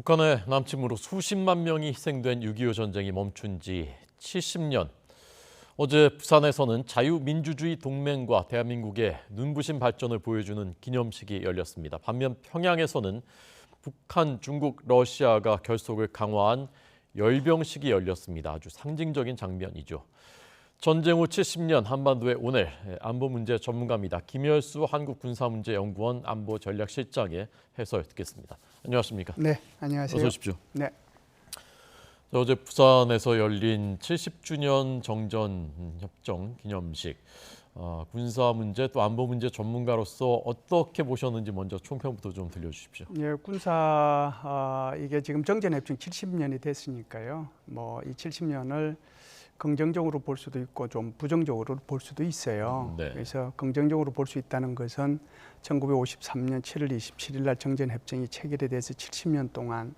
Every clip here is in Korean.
북한의 남침으로 수십만 명이 희생된 6.25 전쟁이 멈춘 지 70년. 어제 부산에서는 자유민주주의 동맹과 대한민국의 눈부신 발전을 보여주는 기념식이 열렸습니다. 반면 평양에서는 북한, 중국, 러시아가 결속을 강화한 열병식이 열렸습니다. 아주 상징적인 장면이죠. 전쟁 후 70년 한반도의 오늘, 안보 문제 전문가입니다. 김열수 한국군사문제연구원 안보전략실장의 해설 듣겠습니다. 안녕하십니까? 네, 안녕하세요. 어서 오십시오. 네. 어제 부산에서 열린 70주년 정전협정 기념식, 군사 문제 또 안보 문제 전문가로서 어떻게 보셨는지 먼저 총평부터 좀 들려주십시오. 예, 이게 지금 정전협정 70년이 됐으니까요. 이 70년을 긍정적으로 볼 수도 있고 좀 부정적으로 볼 수도 있어요. 네. 그래서 긍정적으로 볼 수 있다는 것은 1953년 7월 27일 날 정전협정이 체결이 돼서 70년 동안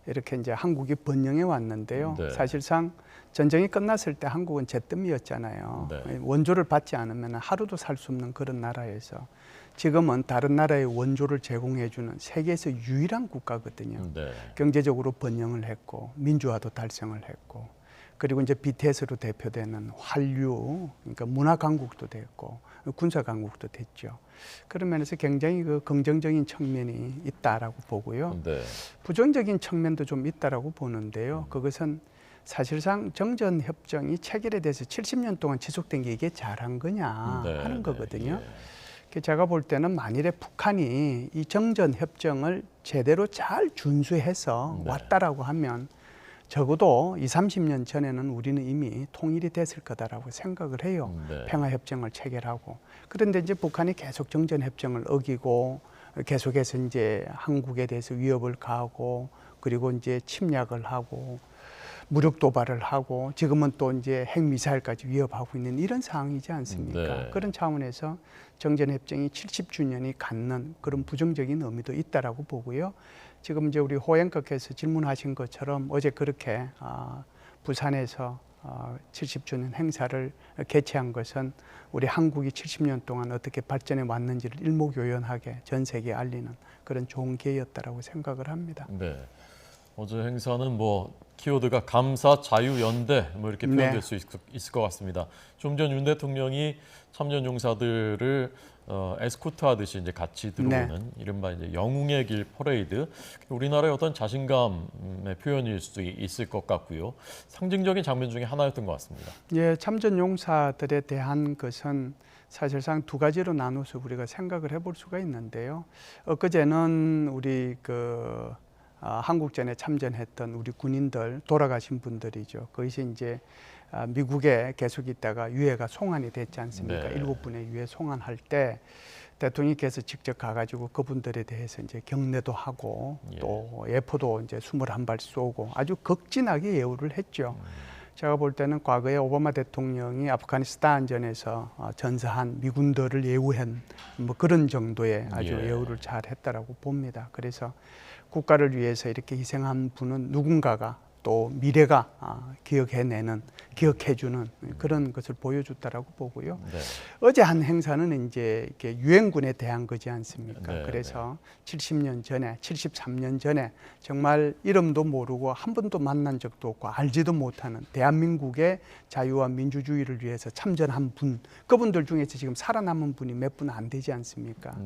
이렇게 이제 한국이 번영해 왔는데요. 네. 사실상 전쟁이 끝났을 때 한국은 잿더미였잖아요. 네. 원조를 받지 않으면 하루도 살 수 없는 그런 나라에서 지금은 다른 나라의 원조를 제공해주는 세계에서 유일한 국가거든요. 네. 경제적으로 번영을 했고 민주화도 달성을 했고 그리고 이제 BTS로 대표되는 한류, 그러니까 문화 강국도 됐고 군사 강국도 됐죠. 그런 면에서 굉장히 긍정적인 측면이 있다라고 보고요. 네. 부정적인 측면도 좀 있다라고 보는데요. 그것은 사실상 정전 협정이 체결에 대해서 70년 동안 지속된 게 이게 잘한 거냐 하는 거거든요. 제가 볼 때는 만일에 북한이 이 정전 협정을 제대로 잘 준수해서 왔다라고 하면 적어도 20, 30년 전에는 우리는 이미 통일이 됐을 거다라고 생각을 해요. 평화협정을 체결하고. 그런데 이제 북한이 계속 정전협정을 어기고 계속해서 이제 한국에 대해서 위협을 가하고 그리고 이제 침략을 하고 무력 도발을 하고 지금은 또 이제 핵미사일까지 위협하고 있는 이런 상황이지 않습니까? 네. 그런 차원에서 정전협정이 70주년이 갖는 그런 부정적인 의미도 있다라고 보고요. 지금 이제 우리 호앵커께서 질문하신 것처럼 어제 그렇게 부산에서 70주년 행사를 개최한 것은 우리 한국이 70년 동안 어떻게 발전해 왔는지를 일목요연하게 전 세계에 알리는 그런 좋은 기회였다라고 생각을 합니다. 네. 어제 행사는 키워드가 감사, 자유, 연대 이렇게 표현될 수 있을 것 같습니다. 좀 전 윤 대통령이 참전 용사들을 에스코트하듯이 이제 같이 들어오는 이른바 이제 영웅의 길 퍼레이드. 우리나라의 어떤 자신감의 표현일 수도 있을 것 같고요. 상징적인 장면 중에 하나였던 것 같습니다. 예, 참전 용사들에 대한 것은 사실상 두 가지로 나눠서 우리가 생각을 해볼 수가 있는데요. 엊그제는 우리 한국전에 참전했던 우리 군인들 돌아가신 분들이죠. 거기서 이제 미국에 계속 있다가 유해가 송환이 됐지 않습니까? 7분의 유해 송환할 때 대통령께서 직접 가가지고 그분들에 대해서 이제 경례도 하고 또 예포도 이제 21발 쏘고 아주 극진하게 예우를 했죠. 제가 볼 때는 과거에 오바마 대통령이 아프가니스탄전에서 전사한 미군들을 예우한 그런 정도의 아주 예우를 잘 했다라고 봅니다. 그래서 국가를 위해서 이렇게 희생한 분은 누군가가 또 미래가 기억해주는 그런 것을 보여줬다라고 보고요. 어제 한 행사는 이제 이렇게 유엔군에 대한 거지 않습니까? 그래서 70년 전에, 73년 전에 정말 이름도 모르고 한 번도 만난 적도 없고 알지도 못하는 대한민국의 자유와 민주주의를 위해서 참전한 분, 그분들 중에서 지금 살아남은 분이 몇 분 안 되지 않습니까?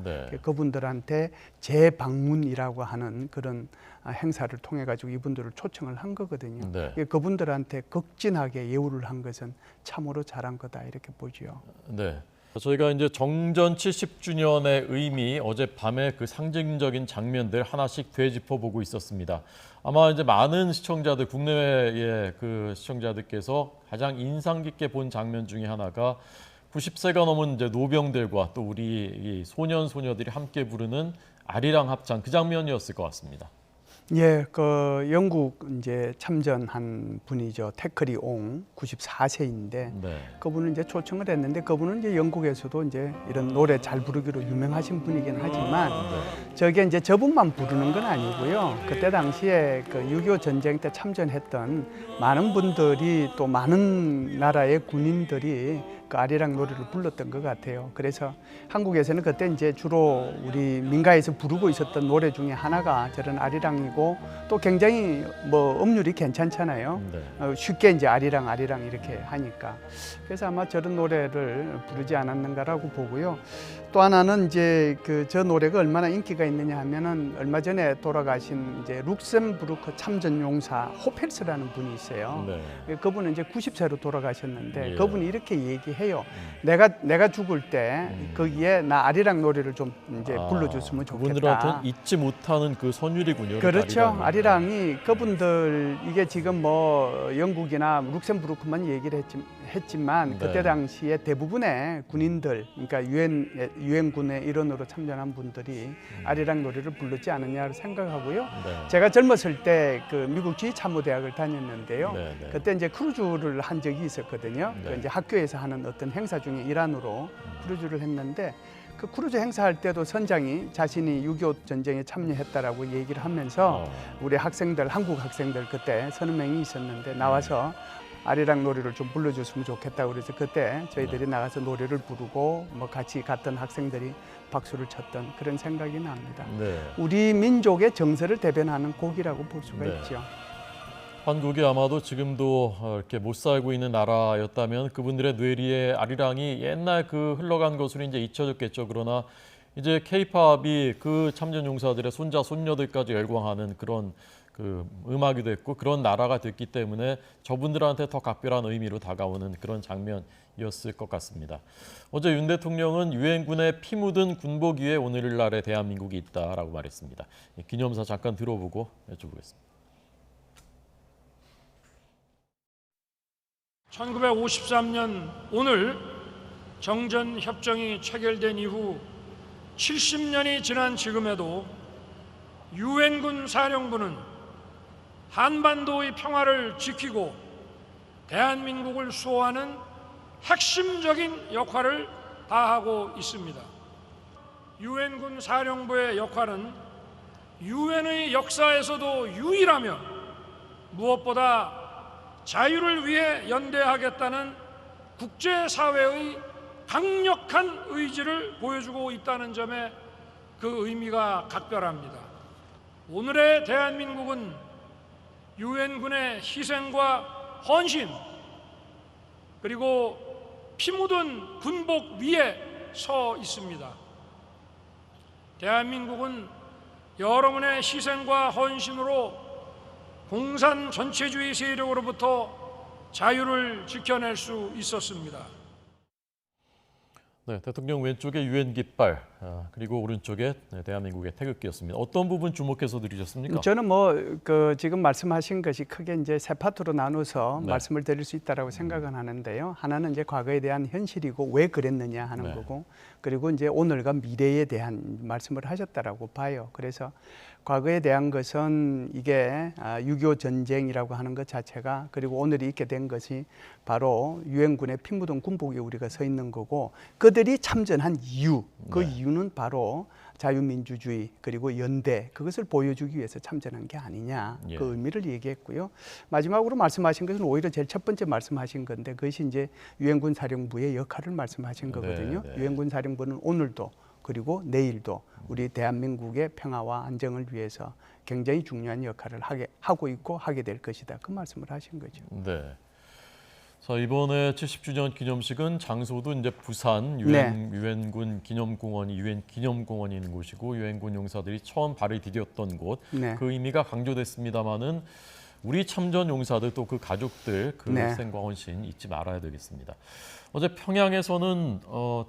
그분들한테 재방문이라고 하는 그런 행사를 통해 가지고 이분들을 초청을 한 거거든요. 그분들한테 극진하게 예우를 한 것은 참으로 잘한 거다 이렇게 보죠. 네. 저희가 이제 정전 70주년의 의미, 어젯밤에 그 상징적인 장면들 하나씩 되짚어 보고 있었습니다. 아마 이제 많은 시청자들, 국내외의 그 시청자들께서 가장 인상 깊게 본 장면 중에 하나가 90세가 넘은 이제 노병들과 또 우리 소년 소녀들이 함께 부르는 아리랑 합창, 그 장면이었을 것 같습니다. 예, 영국 이제 참전한 분이죠. 태클이 옹 94세인데 그분은 이제 초청을 했는데 그분은 이제 영국에서도 이제 이런 노래 잘 부르기로 유명하신 분이긴 하지만 저게 이제 저분만 부르는 건 아니고요. 그때 당시에 6.25 전쟁 때 참전했던 많은 분들이 또 많은 나라의 군인들이 그 아리랑 노래를 불렀던 것 같아요. 그래서 한국에서는 그때 이제 주로 우리 민가에서 부르고 있었던 노래 중에 하나가 저런 아리랑이고 또 굉장히 뭐 음률이 괜찮잖아요. 네. 쉽게 이제 아리랑 이렇게 하니까 그래서 아마 저런 노래를 부르지 않았는가라고 보고요. 또 하나는 이제 저 노래가 얼마나 인기가 있느냐 하면은 얼마 전에 돌아가신 이제 룩셈부르크 참전용사 호펠스라는 분이 있어요. 네. 그분은 이제 90세로 돌아가셨는데 예. 그분이 이렇게 얘기해요. 내가 죽을 때 거기에 나 아리랑 노래를 좀 이제 불러줬으면 좋겠다. 그분들한테는 잊지 못하는 그 선율이군요. 그렇죠. 아리랑이 그분들 이게 지금 뭐 영국이나 룩셈부르크만 얘기를 했지만 네. 그때 당시에 대부분의 군인들, 그러니까 유엔군의 일원으로 참전한 분들이 아리랑 노래를 불렀지 않느냐를 생각하고요. 네. 제가 젊었을 때 그 미국 지휘참모대학을 다녔는데요. 네, 네. 그때 이제 크루즈를 한 적이 있었거든요. 네. 그 이제 학교에서 하는 어떤 행사 중에 일환으로 크루즈를 했는데 그 크루즈 행사할 때도 선장이 자신이 6.25 전쟁에 참여했다라고 얘기를 하면서 우리 학생들, 한국 학생들 그때 서너 명이 있었는데 나와서 아리랑 노래를 좀 불러줬으면 좋겠다고 그래서 그때 저희들이 나가서 노래를 부르고 뭐 같이 갔던 학생들이 박수를 쳤던 그런 생각이 납니다. 네. 우리 민족의 정서를 대변하는 곡이라고 볼 수가 네. 있죠. 한국이 아마도 지금도 이렇게 못 살고 있는 나라였다면 그분들의 뇌리에 아리랑이 옛날 그 흘러간 것으로 이제 잊혀졌겠죠. 그러나 이제 K-팝이 그 참전 용사들의 손자 손녀들까지 열광하는 그런 그 음악이 됐고 그런 나라가 됐기 때문에 저분들한테 더 각별한 의미로 다가오는 그런 장면이었을 것 같습니다. 어제 윤 대통령은 유엔군의 피 묻은 군복 위에 오늘날의 대한민국이 있다라고 말했습니다. 기념사 잠깐 들어보고 여쭤보겠습니다. 1953년 오늘 정전협정이 체결된 이후 70년이 지난 지금에도 유엔군 사령부는 한반도의 평화를 지키고 대한민국을 수호하는 핵심적인 역할을 다하고 있습니다. 유엔군 사령부의 역할은 유엔의 역사에서도 유일하며 무엇보다 자유를 위해 연대하겠다는 국제사회의 강력한 의지를 보여주고 있다는 점에 그 의미가 각별합니다. 오늘의 대한민국은 유엔군의 희생과 헌신 그리고 피 묻은 군복 위에 서 있습니다. 대한민국은 여러분의 희생과 헌신으로 공산 전체주의 세력으로부터 자유를 지켜낼 수 있었습니다. 네, 대통령 왼쪽에 유엔 깃발 그리고 오른쪽에 대한민국의 태극기였습니다. 어떤 부분 주목해서 들으셨습니까? 저는 뭐 지금 말씀하신 것이 크게 이제 세 파트로 나눠서 말씀을 드릴 수 있다라고 생각은 하는데요. 하나는 이제 과거에 대한 현실이고 왜 그랬느냐 하는 거고, 그리고 이제 오늘과 미래에 대한 말씀을 하셨다라고 봐요. 그래서 과거에 대한 것은 이게 6.25 전쟁이라고 하는 것 자체가, 그리고 오늘이 있게 된 것이 바로 유엔군의 피 묻은 군복에 우리가 서 있는 거고, 그들이 참전한 이유, 그 이유는 바로 자유민주주의 그리고 연대, 그것을 보여주기 위해서 참전한 게 아니냐, 그 의미를 얘기했고요. 마지막으로 말씀하신 것은 오히려 제일 첫 번째 말씀하신 건데, 그것이 이제 유엔군 사령부의 역할을 말씀하신 거거든요. 유엔군 사령부는 오늘도 그리고 내일도 우리 대한민국의 평화와 안정을 위해서 굉장히 중요한 역할을 하고 있고 하게 될 것이다, 그 말씀을 하신 거죠. 네. 자, 이번에 70주년 기념식은 장소도 이제 부산 유엔군 기념공원이 유엔 기념공원이 있는 곳이고 유엔군 용사들이 처음 발을 디뎠던 곳, 그 의미가 강조됐습니다마는 우리 참전 용사들 또 그 가족들 그 희생과 헌신 잊지 말아야 되겠습니다. 어제 평양에서는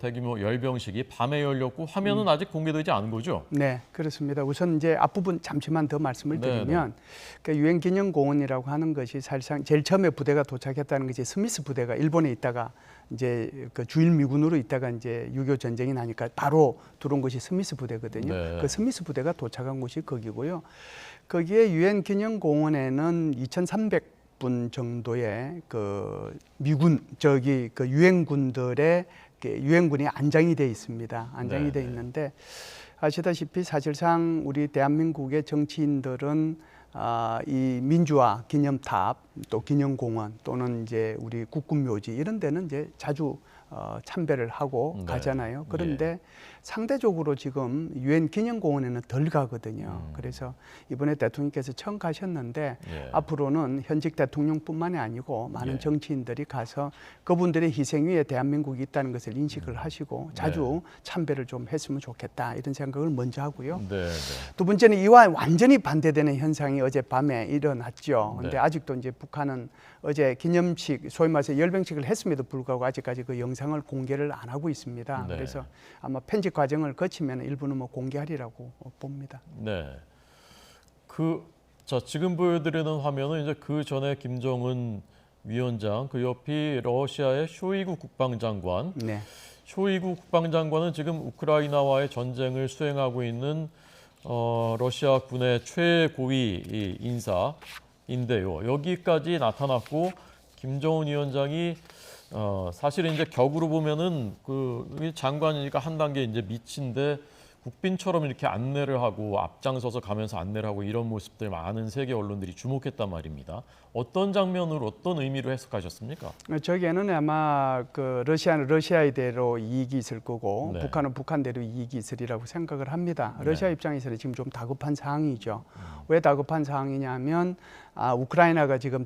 대규모 열병식이 밤에 열렸고 화면은 아직 공개되지 않은 거죠? 네, 그렇습니다. 우선 이제 앞부분 잠시만 더 말씀을 드리면, 그 유엔 기념공원이라고 하는 것이 사실상 제일 처음에 부대가 도착했다는 것이 스미스 부대가 일본에 있다가 이제 그 주일 미군으로 있다가 이제 6.25 전쟁이 나니까 바로 들어온 것이 스미스 부대거든요. 그 스미스 부대가 도착한 곳이 거기고요. 거기에 유엔 기념공원에는 2,300분 정도의 그 미군 그 유엔군들의 유엔군이 안장이 돼 있습니다. 안장이 돼 있는데, 아시다시피 사실상 우리 대한민국의 정치인들은 이 민주화 기념탑, 또 기념공원, 또는 이제 우리 국군묘지 이런 데는 이제 자주 참배를 하고 네. 가잖아요. 그런데 상대적으로 지금 유엔 기념공원에는 덜 가거든요. 그래서 이번에 대통령께서 처음 가셨는데 예. 앞으로는 현직 대통령뿐만이 아니고 많은 예. 정치인들이 가서 그분들의 희생 위에 대한민국이 있다는 것을 인식을 하시고 자주 참배를 좀 했으면 좋겠다 이런 생각을 먼저 하고요. 네. 네. 두 번째는 이와 완전히 반대되는 현상이 어젯밤에 일어났죠. 네. 근데 아직도 이제 북한은 어제 기념식, 소위 말해서 열병식을 했음에도 불구하고 아직까지 그 영상을 공개를 안 하고 있습니다. 네. 그래서 아마 편집 과정을 거치면 일부는 뭐 공개하리라고 봅니다. 네. 자, 지금 보여드리는 화면은 이제 그 전에 김정은 위원장, 그 옆이 러시아의 쇼이구 국방장관. 네. 쇼이구 국방장관은 지금 우크라이나와의 전쟁을 수행하고 있는 러시아 군의 최고위 인사인데요. 여기까지 나타났고 김정은 위원장이 사실은 이제 격으로 보면은 그 장관이니까 한 단계 이제 밑인데 국빈처럼 이렇게 안내를 하고 앞장서서 가면서 안내를 하고 이런 모습들 많은 세계 언론들이 주목했단 말입니다. 어떤 장면으로 어떤 의미로 해석하셨습니까? 저기에는 아마 그 러시아는 러시아의대로 이익이 있을 거고 네. 북한은 북한대로 이익이 있으리라고 생각을 합니다. 러시아 네. 입장에서는 지금 좀 다급한 상황이죠. 왜 다급한 상황이냐면 우크라이나가 지금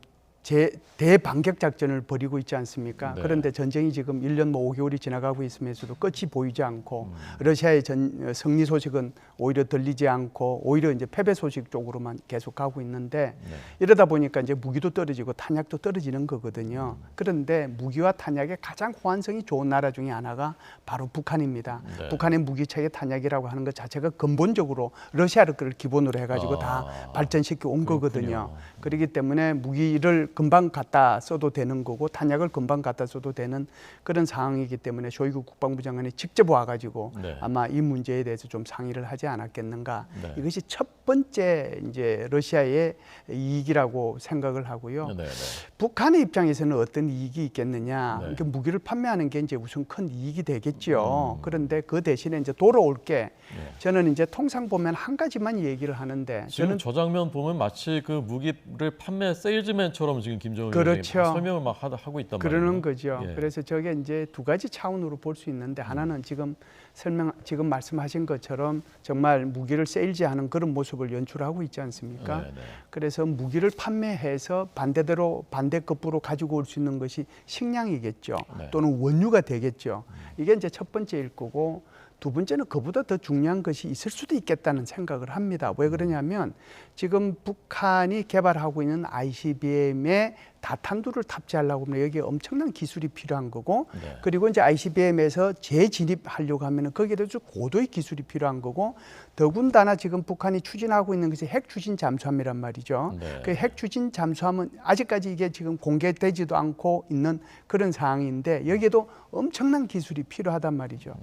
대반격 작전을 벌이고 있지 않습니까? 네. 그런데 전쟁이 지금 1년 뭐 5개월이 지나가고 있으면서도 끝이 보이지 않고 러시아의 승리 소식은 오히려 들리지 않고 오히려 이제 패배 소식 쪽으로만 계속 가고 있는데 네. 이러다 보니까 이제 무기도 떨어지고 탄약도 떨어지는 거거든요. 그런데 무기와 탄약의 가장 호환성이 좋은 나라 중에 하나가 바로 북한입니다. 네. 북한의 무기체계 탄약이라고 하는 것 자체가 근본적으로 러시아를 기본으로 해가지고 다 발전시켜 온 거거든요. 그렇기 때문에 무기를 금방 갖다 써도 되는 거고 탄약을 금방 갖다 써도 되는 그런 상황이기 때문에 쇼이구 국방부 장관이 직접 와가지고 네. 아마 이 문제에 대해서 좀 상의를 하지 않았겠는가. 네. 이것이 첫 번째 이제 러시아의 이익이라고 생각을 하고요. 네. 네. 북한의 입장에서는 어떤 이익이 있겠느냐. 네. 그러니까 무기를 판매하는 게 이제 우선 큰 이익이 되겠죠. 그런데 그 대신에 이제 돌아올 게 저는 이제 통상 보면 한 가지만 얘기를 하는데 지금 저는 저 장면 보면 마치 그 무기를 판매 세일즈맨처럼 지금 김정은 그렇죠. 위원장이 설명을 막 하고 있단 말이에요. 그러는 거죠. 예. 그래서 저게 이제 두 가지 차원으로 볼 수 있는데 하나는 지금 말씀하신 것처럼 정말 무기를 세일즈하는 그런 모습을 연출하고 있지 않습니까? 네, 네. 그래서 무기를 판매해서 반대급부로 가지고 올 수 있는 것이 식량이겠죠. 네. 또는 원유가 되겠죠. 이게 이제 첫 번째일 거고 두 번째는 그보다 더 중요한 것이 있을 수도 있겠다는 생각을 합니다. 왜 그러냐면 지금 북한이 개발하고 있는 ICBM에 다탄두를 탑재하려고 하면 여기에 엄청난 기술이 필요한 거고 네. 그리고 이제 ICBM에서 재진입하려고 하면 거기에 대해서 고도의 기술이 필요한 거고 더군다나 지금 북한이 추진하고 있는 것이 핵 추진 잠수함이란 말이죠. 네. 그 핵 추진 잠수함은 아직까지 이게 지금 공개되지도 않고 있는 그런 상황인데 여기에도 엄청난 기술이 필요하단 말이죠.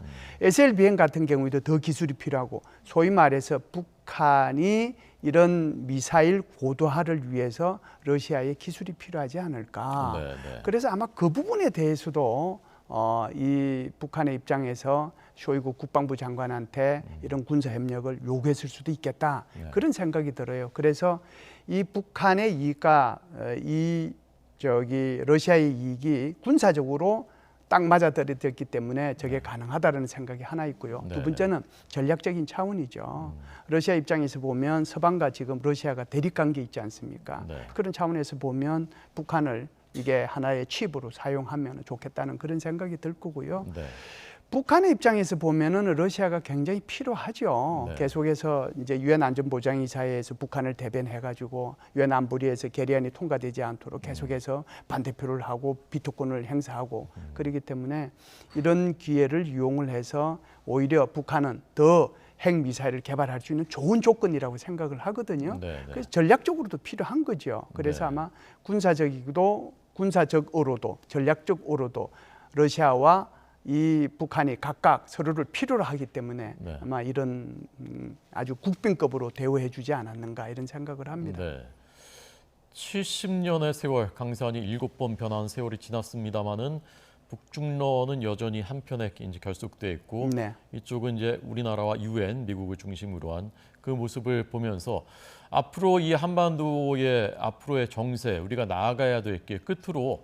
SLBM 같은 경우에도 더 기술이 필요하고 소위 말해서 북한이 이런 미사일 고도화를 위해서 러시아의 기술이 필요하지 않을까. 네, 네. 그래서 아마 그 부분에 대해서도 이 북한의 입장에서 쇼이구 국방부 장관한테 이런 군사 협력을 요구했을 수도 있겠다. 네. 그런 생각이 들어요. 그래서 이 북한의 이익과 러시아의 이익이 군사적으로 딱 맞아떨어졌기 때문에 저게 가능하다는 생각이 하나 있고요. 네. 두 번째는 전략적인 차원이죠. 러시아 입장에서 보면 서방과 지금 러시아가 대립관계 있지 않습니까? 네. 그런 차원에서 보면 북한을 이게 하나의 칩으로 사용하면 좋겠다는 그런 생각이 들 거고요. 네. 북한의 입장에서 보면은 러시아가 굉장히 필요하죠. 네. 계속해서 이제 유엔 안전보장이사회에서 북한을 대변해가지고 유엔 안보리에서 결의안이 통과되지 않도록 계속해서 반대표를 하고 비토권을 행사하고 그렇기 때문에 이런 기회를 이용을 해서 오히려 북한은 더 핵미사일을 개발할 수 있는 좋은 조건이라고 생각을 하거든요. 네, 네. 그래서 전략적으로도 필요한 거죠. 그래서 네. 아마 군사적으로도 전략적으로도 러시아와 이 북한이 각각 서로를 필요로 하기 때문에 네. 아마 이런 아주 국빈급으로 대우해 주지 않았는가 이런 생각을 합니다. 네. 70년의 세월, 강산이 7번 변한 세월이 지났습니다마는 북중러는 여전히 한편에 이제 결속돼 있고 네. 이쪽은 이제 우리나라와 유엔, 미국을 중심으로 한 그 모습을 보면서 앞으로 이 한반도의 앞으로의 정세, 우리가 나아가야 될 길 끝으로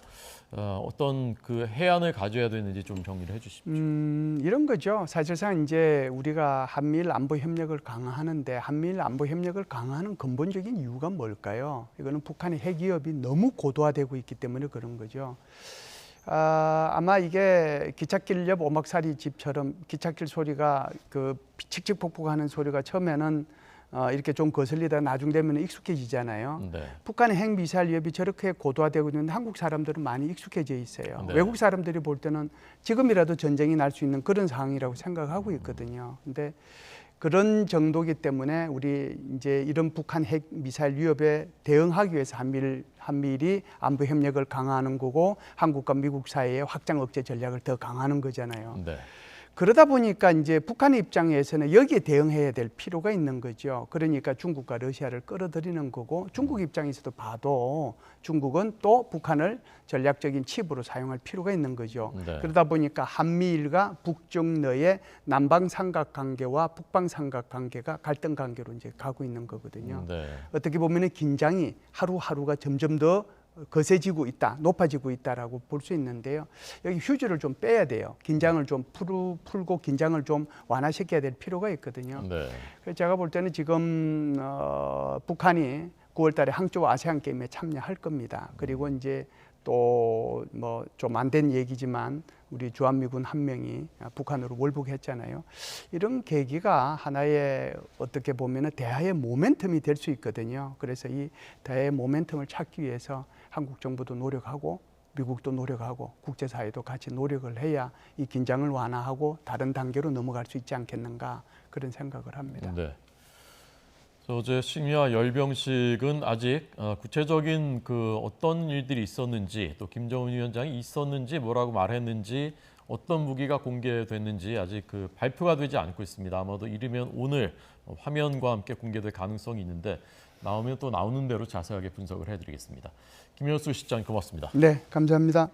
어떤 그 해안을 가져야 되는지 좀 정리를 해주십시오. 이런 거죠. 사실상 이제 우리가 한미일 안보 협력을 강화하는데 한미일 안보 협력을 강화하는 근본적인 이유가 뭘까요? 이거는 북한의 핵 위협이 너무 고도화되고 있기 때문에 그런 거죠. 아마 이게 기찻길 옆 오막살이 집처럼 기찻길 소리가 그 칙칙폭폭하는 소리가 처음에는 이렇게 좀 거슬리다 나중 되면 익숙해지잖아요. 네. 북한의 핵 미사일 위협이 저렇게 고도화되고 있는데 한국 사람들은 많이 익숙해져 있어요. 네. 외국 사람들이 볼 때는 지금이라도 전쟁이 날 수 있는 그런 상황이라고 생각하고 있거든요. 근데 그런 정도이기 때문에 우리 이제 이런 북한 핵 미사일 위협에 대응하기 위해서 한미일이 안보 협력을 강화하는 거고 한국과 미국 사이의 확장 억제 전략을 더 강화하는 거잖아요. 네. 그러다 보니까 이제 북한의 입장에서는 여기에 대응해야 될 필요가 있는 거죠. 그러니까 중국과 러시아를 끌어들이는 거고 중국 입장에서도 봐도 중국은 또 북한을 전략적인 칩으로 사용할 필요가 있는 거죠. 네. 그러다 보니까 한미일과 북중러의 남방 삼각관계와 북방 삼각관계가 갈등 관계로 이제 가고 있는 거거든요. 네. 어떻게 보면은 긴장이 하루하루가 점점 더 거세지고 있다, 높아지고 있다라고 볼 수 있는데요. 여기 휴지를 좀 빼야 돼요. 긴장을 좀 풀고 긴장을 좀 완화시켜야 될 필요가 있거든요. 네. 그래서 제가 볼 때는 지금 북한이 9월달에 항저우 아세안 게임에 참여할 겁니다. 그리고 이제 또 뭐 좀 안 된 얘기지만 우리 주한미군 한 명이 북한으로 월북했잖아요. 이런 계기가 하나의 어떻게 보면은 대화의 모멘텀이 될 수 있거든요. 그래서 이 대화의 모멘텀을 찾기 위해서 한국 정부도 노력하고 미국도 노력하고 국제사회도 같이 노력을 해야 이 긴장을 완화하고 다른 단계로 넘어갈 수 있지 않겠는가 그런 생각을 합니다. 네. 어제 식미와 열병식은 아직 구체적인 그 어떤 일들이 있었는지 또 김정은 위원장이 있었는지 뭐라고 말했는지 어떤 무기가 공개됐는지 아직 그 발표가 되지 않고 있습니다. 아마도 이르면 오늘 화면과 함께 공개될 가능성이 있는데 나오면 또 나오는 대로 자세하게 분석을 해드리겠습니다. 김현수 실장 고맙습니다. 네, 감사합니다.